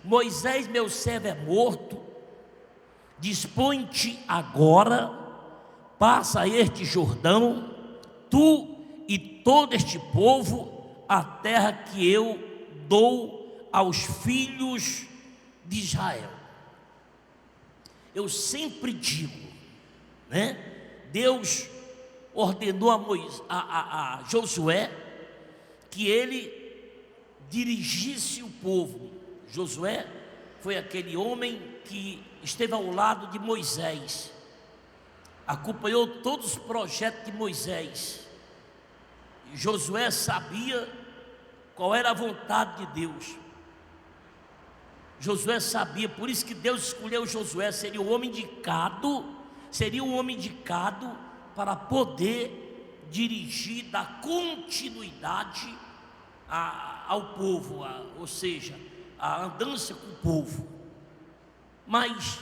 Moisés, meu servo, é morto. Dispõe-te agora, passa este Jordão, tu e todo este povo, a terra que eu dou aos filhos de Israel. Eu sempre digo, né? Deus ordenou a Josué que ele dirigisse o povo. Josué foi aquele homem que esteve ao lado de Moisés, acompanhou todos os projetos de Moisés. Josué sabia qual era a vontade de Deus. Josué sabia, por isso que Deus escolheu Josué. Seria um homem indicado para poder dirigir, dar continuidade ao povo, ou seja, a andança com o povo. Mas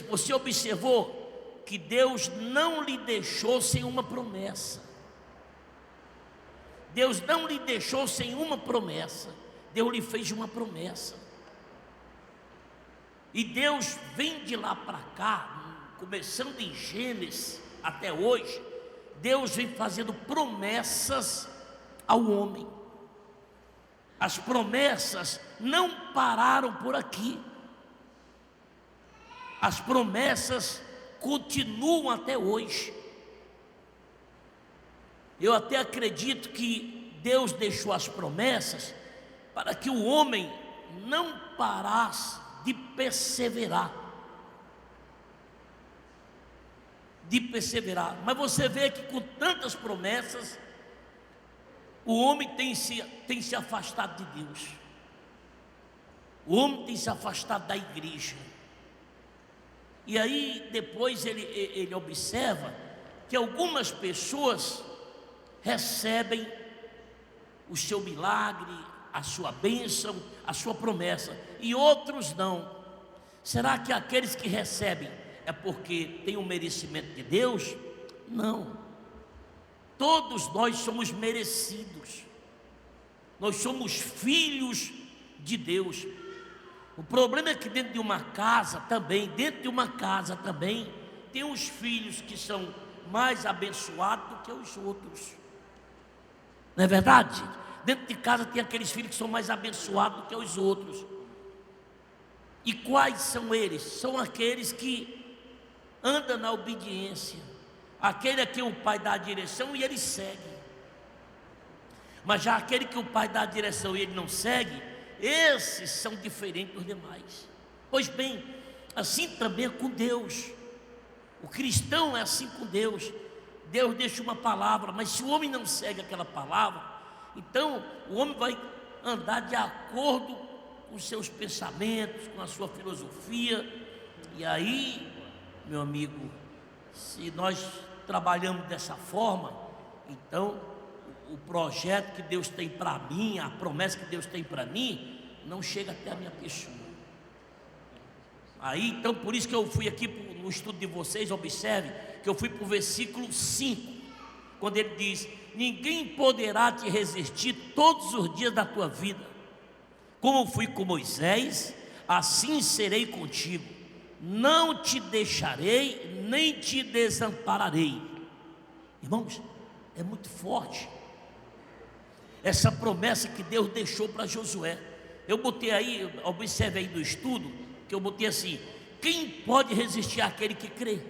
você observou que Deus não lhe deixou sem uma promessa. Deus não lhe deixou sem uma promessa. Deus lhe fez uma promessa. E Deus vem de lá para cá, começando em Gênesis até hoje, Deus vem fazendo promessas ao homem. As promessas não pararam por aqui. As promessas continuam até hoje. Eu até acredito que Deus deixou as promessas para que o homem não parasse de perseverar. Mas você vê que com tantas promessas, o homem tem se afastado de Deus. O homem tem se afastado da igreja. E aí depois ele observa que algumas pessoas recebem o seu milagre, a sua bênção, a sua promessa, e outros não. Será que aqueles que recebem é porque tem um merecimento de Deus? Não. Todos nós somos merecidos. Nós somos filhos de Deus. O problema é que dentro de uma casa também, tem os filhos que são mais abençoados do que os outros. Não é verdade, gente? Dentro de casa tem aqueles filhos que são mais abençoados do que os outros. E quais são eles? São aqueles que andam na obediência. Aquele a quem o pai dá a direção e ele segue. Mas já aquele que o pai dá a direção e ele não segue, esses são diferentes dos demais. Pois bem, assim também é com Deus. O cristão é assim com Deus. Deus deixa uma palavra, mas se o homem não segue aquela palavra, então o homem vai andar de acordo com os seus pensamentos, com a sua filosofia. E aí, meu amigo, se nós trabalhamos dessa forma, então o projeto que Deus tem para mim, a promessa que Deus tem para mim, não chega até a minha pessoa. Aí, então, por isso que eu fui aqui no estudo de vocês, observe que eu fui para o versículo 5, quando ele diz: ninguém poderá te resistir todos os dias da tua vida. Como fui com Moisés, assim serei contigo. Não te deixarei, nem te desampararei. Irmãos, é muito forte essa promessa que Deus deixou para Josué. Eu botei aí, observe aí no estudo, que eu botei assim: quem pode resistir àquele que crê?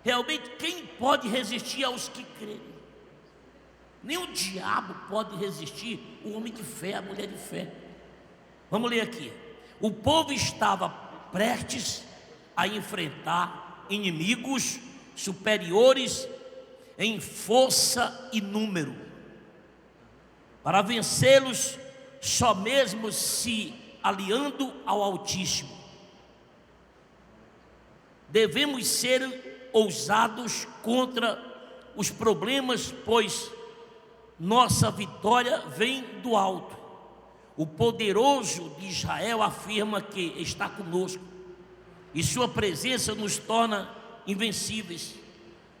Realmente, quem pode resistir aos que creem? Nem o diabo pode resistir o homem de fé, a mulher de fé. Vamos ler aqui. O povo estava prestes a enfrentar inimigos superiores em força e número. Para vencê-los, só mesmo se aliando ao Altíssimo. Devemos ser ousados contra os problemas, pois nossa vitória vem do alto. O poderoso de Israel afirma que está conosco, e sua presença nos torna invencíveis.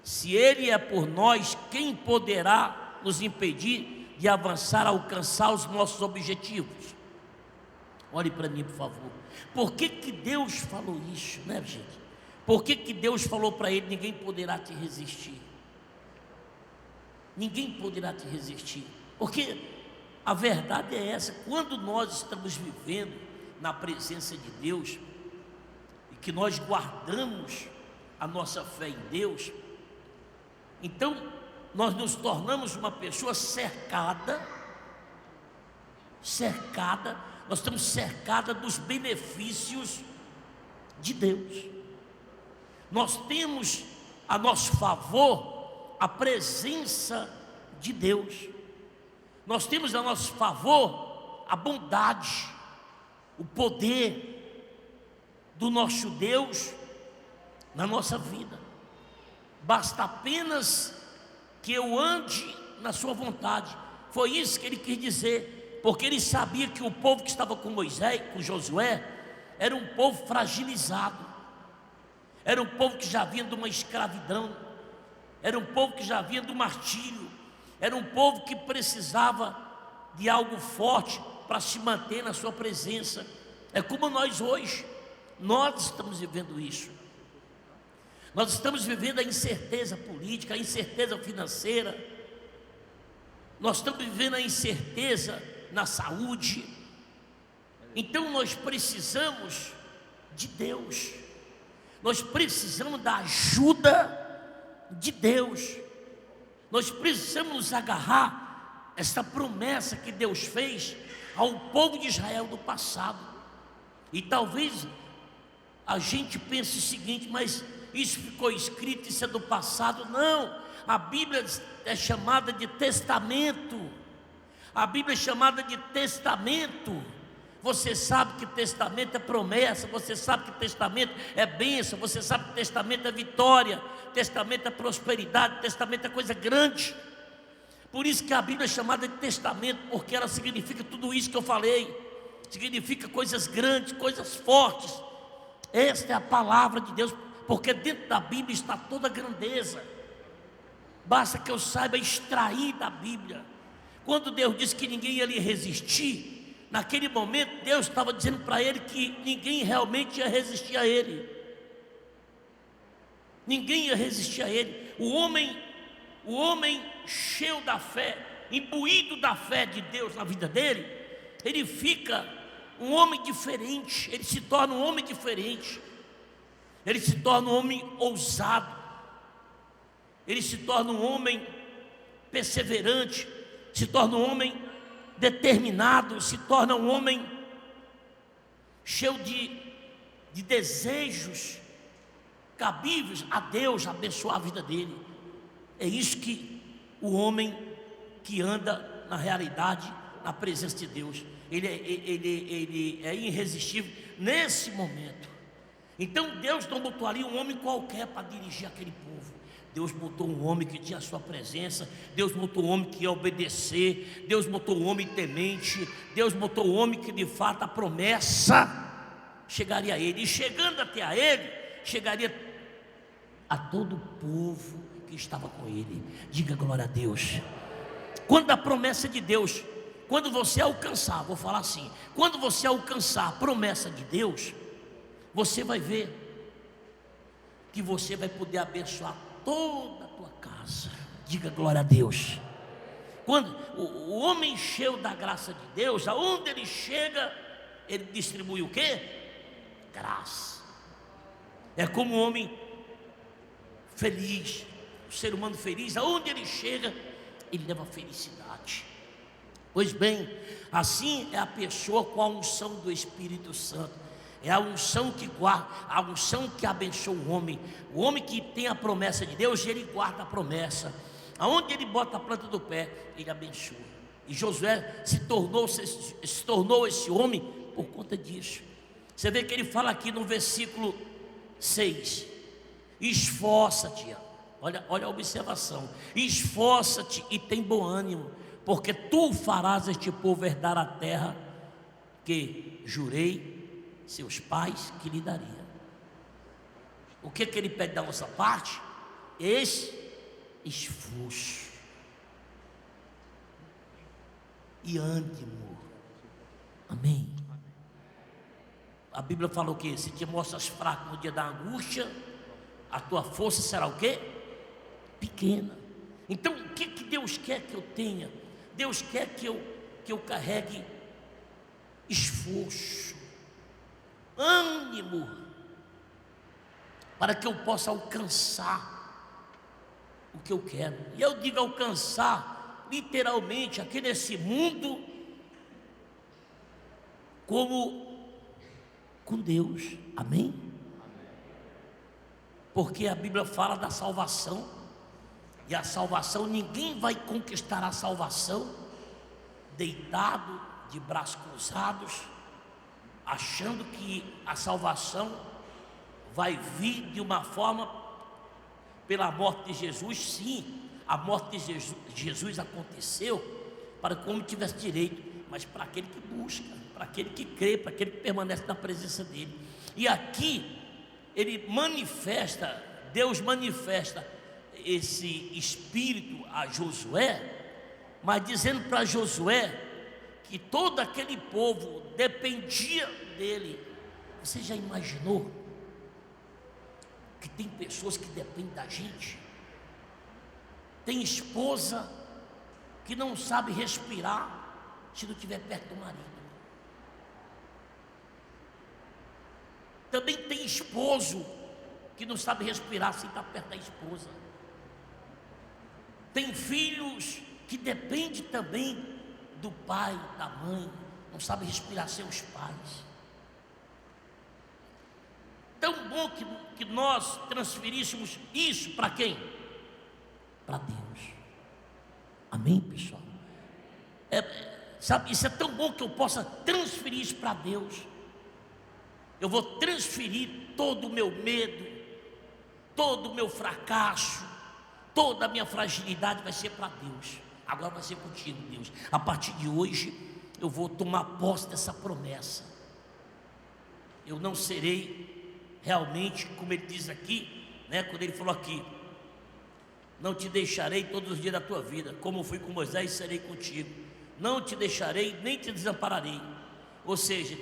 Se ele é por nós, quem poderá nos impedir de avançar, alcançar os nossos objetivos? Olhe para mim, por favor. Por que que Deus falou isso, né, gente? Por que que Deus falou para ele: ninguém poderá te resistir? Ninguém poderá te resistir. Porque a verdade é essa: quando nós estamos vivendo na presença de Deus e que nós guardamos a nossa fé em Deus, então nós nos tornamos uma pessoa cercada, nós estamos cercados dos benefícios de Deus. Nós temos a nosso favor a presença de Deus. Nós temos a nosso favor a bondade, o poder do nosso Deus na nossa vida. Basta apenas que eu ande na sua vontade. Foi isso que ele quis dizer, porque ele sabia que o povo que estava com Moisés, com Josué, era um povo fragilizado, era um povo que já vinha de uma escravidão, era um povo que já vinha do martírio, era um povo que precisava de algo forte para se manter na sua presença. É como nós hoje, nós estamos vivendo isso. Nós estamos vivendo a incerteza política, a incerteza financeira, nós estamos vivendo a incerteza na saúde. Então nós precisamos de Deus, nós precisamos da ajuda de Deus, nós precisamos nos agarrar a essa promessa que Deus fez ao povo de Israel do passado. E talvez a gente pense o seguinte: mas isso ficou escrito, isso é do passado. Não, a Bíblia é chamada de testamento. A Bíblia é chamada de testamento. Você sabe que testamento é promessa, você sabe que testamento é bênção, você sabe que testamento é vitória, testamento é prosperidade, testamento é coisa grande. Por isso que a Bíblia é chamada de testamento, porque ela significa tudo isso que eu falei, significa coisas grandes, coisas fortes. Esta é a palavra de Deus, porque dentro da Bíblia está toda a grandeza. Basta que eu saiba extrair da Bíblia. Quando Deus disse que ninguém ia lhe resistir, naquele momento Deus estava dizendo para ele que ninguém realmente ia resistir a ele. Ninguém ia resistir a ele. O homem cheio da fé, imbuído da fé de Deus na vida dele, ele fica um homem diferente, ele se torna um homem diferente, ele se torna um homem ousado, ele se torna um homem perseverante, se torna um homem determinado, se torna um homem cheio de desejos cabíveis a Deus abençoar a vida dele. É isso que o homem que anda na realidade, na presença de Deus, ele é irresistível nesse momento. Então Deus não botou ali um homem qualquer para dirigir aquele povo. Deus botou um homem que tinha a sua presença, Deus botou um homem que ia obedecer, Deus botou um homem temente, Deus botou um homem que de fato a promessa chegaria a ele, e chegando até a ele, chegaria a todo o povo que estava com ele. Diga glória a Deus. Quando a promessa de Deus, quando você alcançar, vou falar assim, quando você alcançar a promessa de Deus, você vai ver que você vai poder abençoar toda a tua casa. Diga glória a Deus. Quando o homem cheio da graça de Deus, aonde ele chega, ele distribui o quê? Graça. É como um homem feliz, o ser humano feliz, aonde ele chega, ele leva felicidade. Pois bem, assim é a pessoa com a unção do Espírito Santo. É a unção que guarda, a unção que abençoa o homem. O homem que tem a promessa de Deus, ele guarda a promessa. Aonde ele bota a planta do pé, ele abençoa. E Josué se tornou esse homem por conta disso. Você vê que ele fala aqui no versículo 6: esforça-te. Olha a observação: esforça-te e tem bom ânimo, porque tu farás este povo herdar a terra que jurei seus pais que lhe daria. O que ele pede da nossa parte? Esse esforço e ânimo. Amém. A Bíblia fala o quê? Se te mostras fraco no dia da angústia, a tua força será o quê? Pequena. Então, o que Deus quer que eu tenha? Deus quer que eu carregue esforço, ânimo, para que eu possa alcançar o que eu quero. E eu digo alcançar, literalmente, aqui nesse mundo, como com Deus, amém? Porque a Bíblia fala da salvação, e a salvação, ninguém vai conquistar a salvação deitado, de braços cruzados, achando que a salvação vai vir de uma forma pela morte de Jesus. Sim, a morte de Jesus aconteceu para que o homem tivesse direito, mas para aquele que busca, para aquele que crê, para aquele que permanece na presença dele. E aqui ele manifesta, Deus manifesta esse espírito a Josué, mas dizendo para Josué que todo aquele povo dependia dele. Você já imaginou que tem pessoas que dependem da gente? Tem esposa que não sabe respirar se não estiver perto do marido. Também tem esposo que não sabe respirar sem estar perto da esposa. Tem filhos que dependem também do pai, da mãe, não sabe respirar sem os pais. Tão bom que nós transferíssemos isso para quem? Para Deus. Amém, pessoal? Sabe, isso é tão bom que eu possa transferir isso para Deus. Eu vou transferir todo o meu medo, todo o meu fracasso, toda a minha fragilidade vai ser para Deus. Agora vai ser contigo, Deus. A partir de hoje eu vou tomar posse dessa promessa. Eu não serei realmente, como ele diz aqui, né, quando ele falou aqui: não te deixarei todos os dias da tua vida, como fui com Moisés, serei contigo. Não te deixarei, nem te desampararei. Ou seja,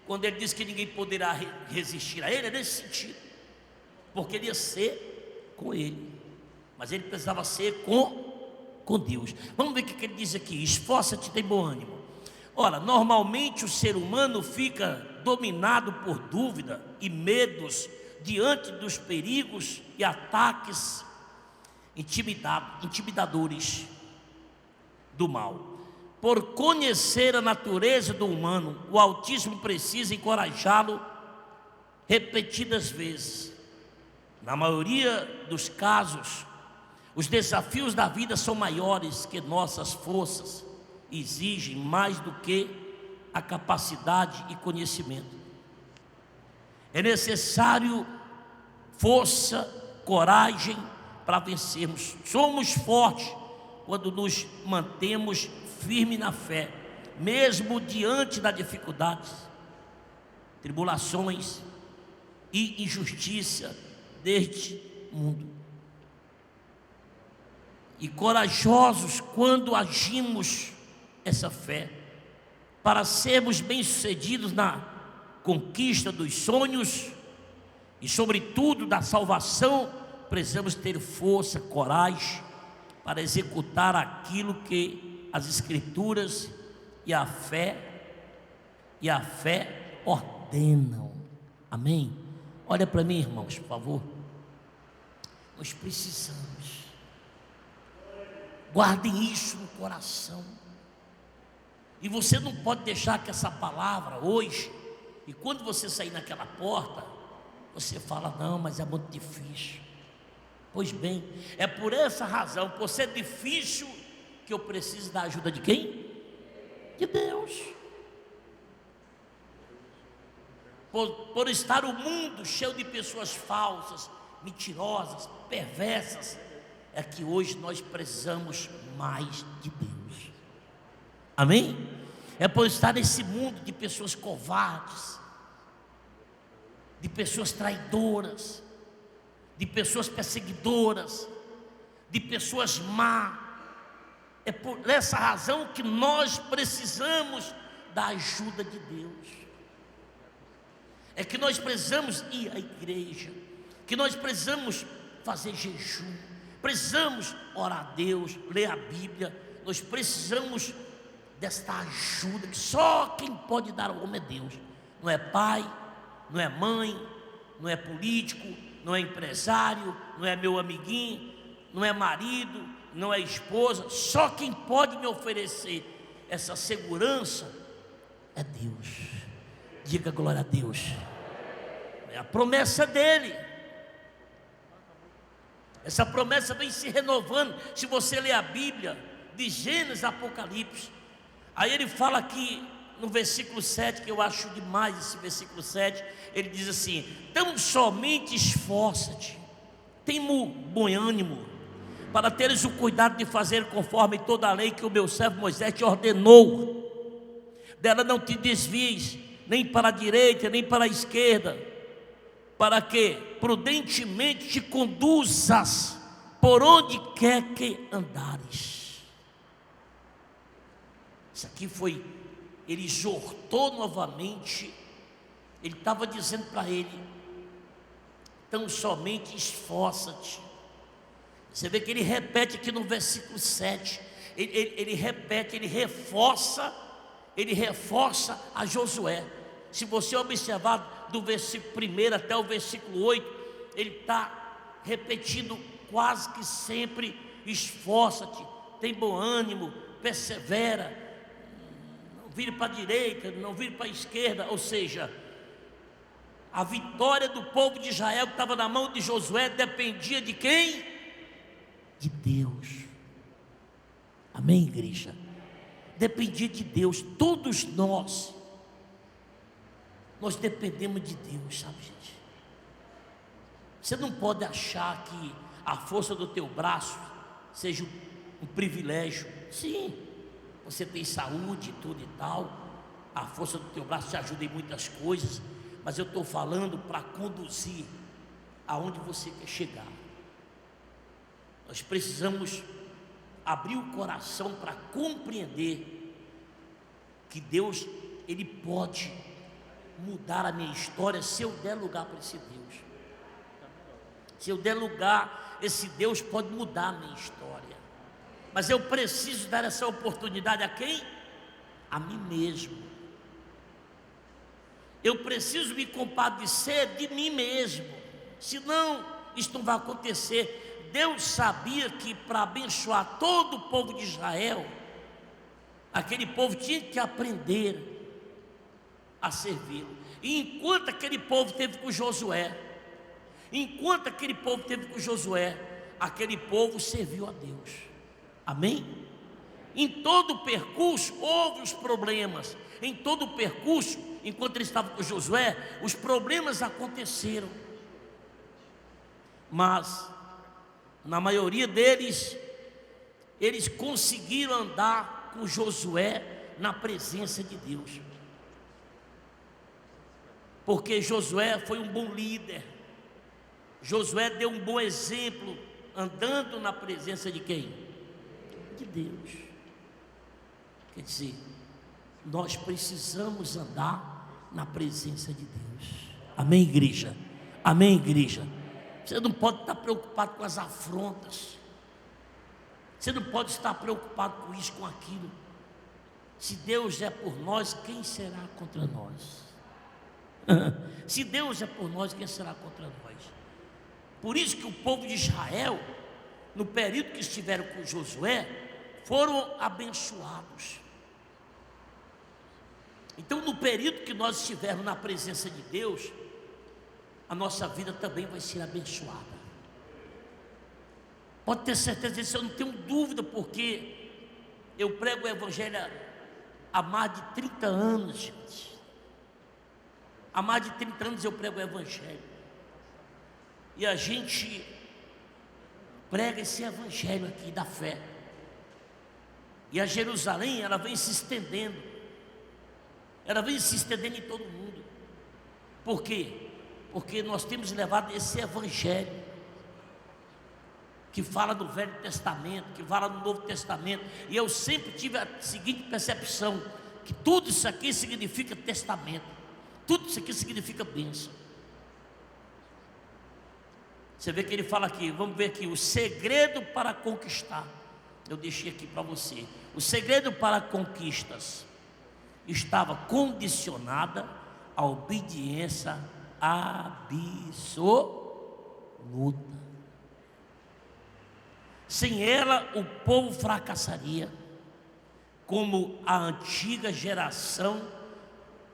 quando ele diz que ninguém poderá resistir a ele, é nesse sentido, porque ele ia ser com ele, mas ele precisava ser com Deus. Vamos ver o que ele diz aqui: esforça-te, tem bom ânimo. Ora, normalmente o ser humano fica dominado por dúvida e medos diante dos perigos e ataques intimidadores do mal. Por conhecer a natureza do humano, o Altíssimo precisa encorajá-lo repetidas vezes. Na maioria dos casos, os desafios da vida são maiores que nossas forças, exigem mais do que a capacidade e conhecimento. É necessário força, coragem para vencermos. Somos fortes quando nos mantemos firmes na fé, mesmo diante das dificuldades, tribulações e injustiça deste mundo. E corajosos quando agimos essa fé, para sermos bem-sucedidos na conquista dos sonhos e, sobretudo, da salvação, precisamos ter força, coragem para executar aquilo que as Escrituras e a fé ordenam. Amém? Olha para mim, irmãos, por favor. Nós precisamos. Guardem isso no coração. E você não pode deixar que essa palavra hoje, e quando você sair naquela porta, você fala: não, mas é muito difícil. Pois bem, é por essa razão, por ser difícil, que eu preciso da ajuda de quem? De Deus. Por estar o mundo cheio de pessoas falsas, mentirosas, perversas, é que hoje nós precisamos mais de Deus. Amém? É por estar nesse mundo de pessoas covardes, de pessoas traidoras, de pessoas perseguidoras, de pessoas más. É por essa razão que nós precisamos da ajuda de Deus. é que nós precisamos ir à igreja, que nós precisamos fazer jejum, precisamos orar a Deus, ler a Bíblia. Nós precisamos desta ajuda que só quem pode dar ao homem é Deus. Não é pai, não é mãe, não é político, não é empresário, não é meu amiguinho, não é marido, não é esposa. Só quem pode me oferecer essa segurança é Deus. Diga glória a Deus. É a promessa dele. Essa promessa vem se renovando. Se você ler a Bíblia, de Gênesis a Apocalipse, aí ele fala aqui no versículo 7, que eu acho demais esse versículo 7, ele diz assim: tão somente esforça-te, tem bom ânimo, para teres o cuidado de fazer conforme toda a lei que o meu servo Moisés te ordenou. Dela não te desvies, nem para a direita, nem para a esquerda, para que prudentemente te conduzas por onde quer que andares. Isso aqui foi, ele exortou novamente, ele estava dizendo para ele: tão somente esforça-te. Você vê que ele repete aqui no versículo 7, ele repete, ele reforça a Josué. Se você observar do versículo 1 até o versículo 8, ele está repetindo quase que sempre: esforça-te, tem bom ânimo, persevera, não vire para a direita, não vire para a esquerda. Ou seja, a vitória do povo de Israel, que estava na mão de Josué, dependia de quem? De Deus. Amém, igreja? Dependia de Deus. Todos nós dependemos de Deus, sabe, gente? Você não pode achar que a força do teu braço seja um privilégio. Sim, você tem saúde e tudo e tal, a força do teu braço te ajuda em muitas coisas, mas eu estou falando para conduzir aonde você quer chegar. Nós precisamos abrir o coração para compreender que Deus, Ele pode mudar a minha história se eu der lugar para esse Deus. Se eu der lugar, esse Deus pode mudar a minha história. Mas eu preciso dar essa oportunidade a quem? A mim mesmo. Eu preciso me compadecer de mim mesmo, senão isso não vai acontecer. Deus sabia que para abençoar todo o povo de Israel, aquele povo tinha que aprender a servi-lo. E enquanto aquele povo teve com Josué, aquele povo serviu a Deus. Amém? Em todo o percurso houve os problemas. Em todo o percurso, enquanto ele estava com Josué, os problemas aconteceram. Mas na maioria deles, eles conseguiram andar com Josué na presença de Deus. Porque Josué foi um bom líder. Josué deu um bom exemplo, andando na presença de quem? De Deus. Quer dizer, nós precisamos andar na presença de Deus. Amém, igreja? Amém, igreja? Você não pode estar preocupado com as afrontas. Você não pode estar preocupado com isso, com aquilo. Se Deus é por nós, quem será contra nós? Se Deus é por nós, quem será contra nós? Por isso que o povo de Israel, no período que estiveram com Josué, foram abençoados. Então, no período que nós estivermos na presença de Deus, a nossa vida também vai ser abençoada. Pode ter certeza disso, eu não tenho dúvida, porque eu prego o Evangelho há mais de 30 anos, gente. Há mais de 30 anos eu prego o Evangelho. E a gente prega esse Evangelho aqui da fé. E a Jerusalém, ela vem se estendendo. Ela vem se estendendo em todo mundo. Por quê? Porque nós temos levado esse Evangelho, que fala do Velho Testamento, que fala do Novo Testamento. E eu sempre tive a seguinte percepção: que tudo isso aqui significa testamento. Tudo isso aqui significa bênção. Você vê que ele fala aqui, vamos ver aqui, o segredo para conquistar. Eu deixei aqui para você. O segredo para conquistas estava condicionada à obediência absoluta. Sem ela, o povo fracassaria, como a antiga geração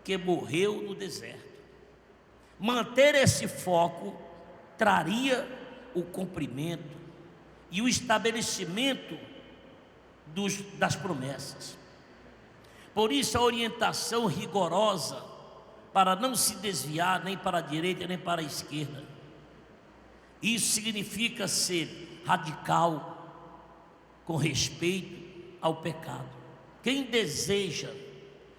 que morreu no deserto. Manter esse foco traria o cumprimento e o estabelecimento das promessas. Por isso, a orientação rigorosa para não se desviar nem para a direita nem para a esquerda. Isso significa ser radical com respeito ao pecado. Quem deseja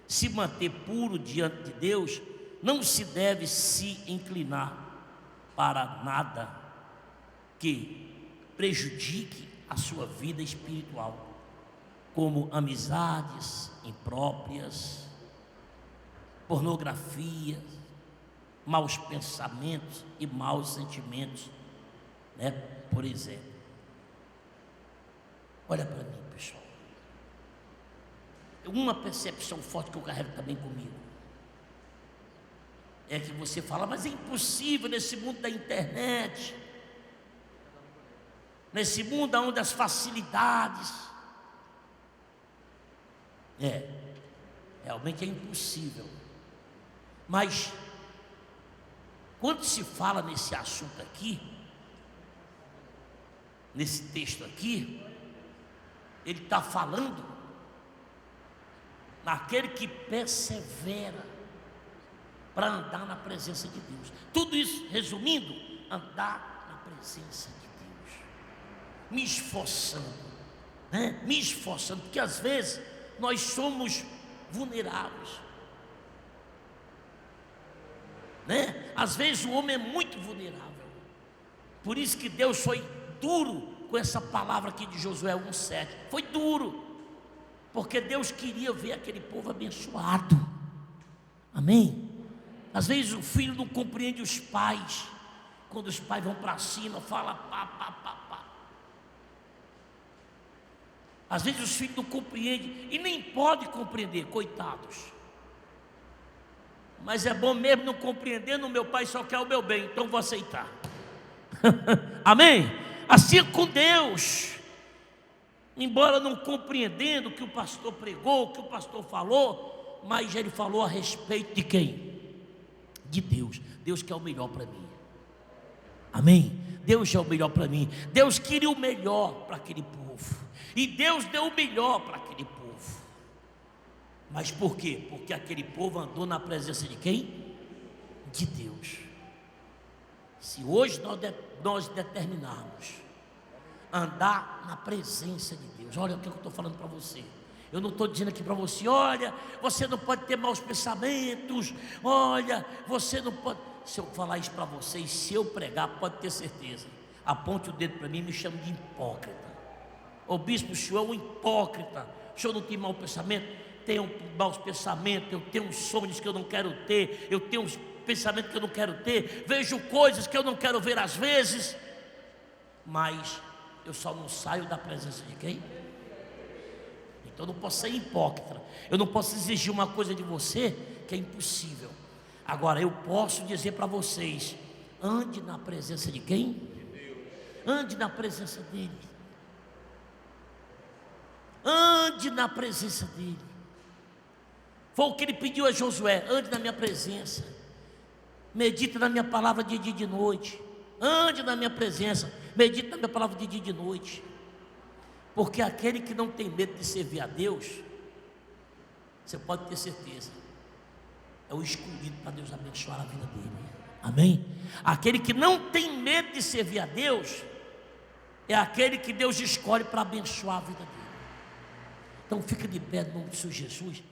se manter puro diante de Deus não se deve se inclinar para nada que prejudique a sua vida espiritual, como amizades impróprias, pornografia, maus pensamentos e maus sentimentos, né? Por exemplo, olha para mim, pessoal, uma percepção forte que eu carrego também comigo é que você fala, mas é impossível nesse mundo da internet, nesse mundo onde as facilidades, realmente é impossível. Mas quando se fala nesse assunto aqui, nesse texto aqui, ele está falando naquele que persevera para andar na presença de Deus. Tudo isso, resumindo, andar na presença de Deus, me esforçando, né? Me esforçando, porque às vezes nós somos vulneráveis, né? Às vezes o homem é muito vulnerável. Por isso que Deus foi duro com essa palavra aqui de Josué 1:7. Foi duro, porque Deus queria ver aquele povo abençoado. Amém? Às vezes o filho não compreende os pais. Quando os pais vão para cima, fala pá, pá, pá, pá. Às vezes os filhos não compreendem e nem podem compreender, coitados. Mas é bom mesmo não compreendendo, o meu pai só quer o meu bem, então vou aceitar. Amém? Assim com Deus. Embora não compreendendo o que o pastor pregou, o que o pastor falou, mas ele falou a respeito de quem? De Deus. Deus quer o melhor para mim. Amém? Deus é o melhor para mim. Deus queria o melhor para aquele povo, e Deus deu o melhor para aquele povo. Mas por quê? Porque aquele povo andou na presença de quem? De Deus. Se hoje nós determinarmos andar na presença de Deus, olha o que eu estou falando para você. Eu não estou dizendo aqui para você, olha, você não pode ter maus pensamentos, olha, você não pode. Se eu falar isso para vocês, se eu pregar, pode ter certeza, aponte o dedo para mim e me chame de hipócrita. Ô bispo, o senhor é um hipócrita, o senhor não tem mau pensamento? Tenho maus pensamentos, eu tenho sonhos que eu não quero ter, eu tenho pensamentos que eu não quero ter, vejo coisas que eu não quero ver às vezes, mas eu só não saio da presença de quem? Então eu não posso ser hipócrita, eu não posso exigir uma coisa de você que é impossível. Agora eu posso dizer para vocês, ande na presença de quem? Ande na presença dele. Ande na presença dele. Foi o que ele pediu a Josué: ande na minha presença, medita na minha palavra de dia e de noite. Ande na minha presença, medita na minha palavra de dia e de noite. Porque aquele que não tem medo de servir a Deus, você pode ter certeza, é o escolhido para Deus abençoar a vida dele. Amém? Aquele que não tem medo de servir a Deus, é aquele que Deus escolhe para abençoar a vida dele. Então fica de pé no nome de Jesus.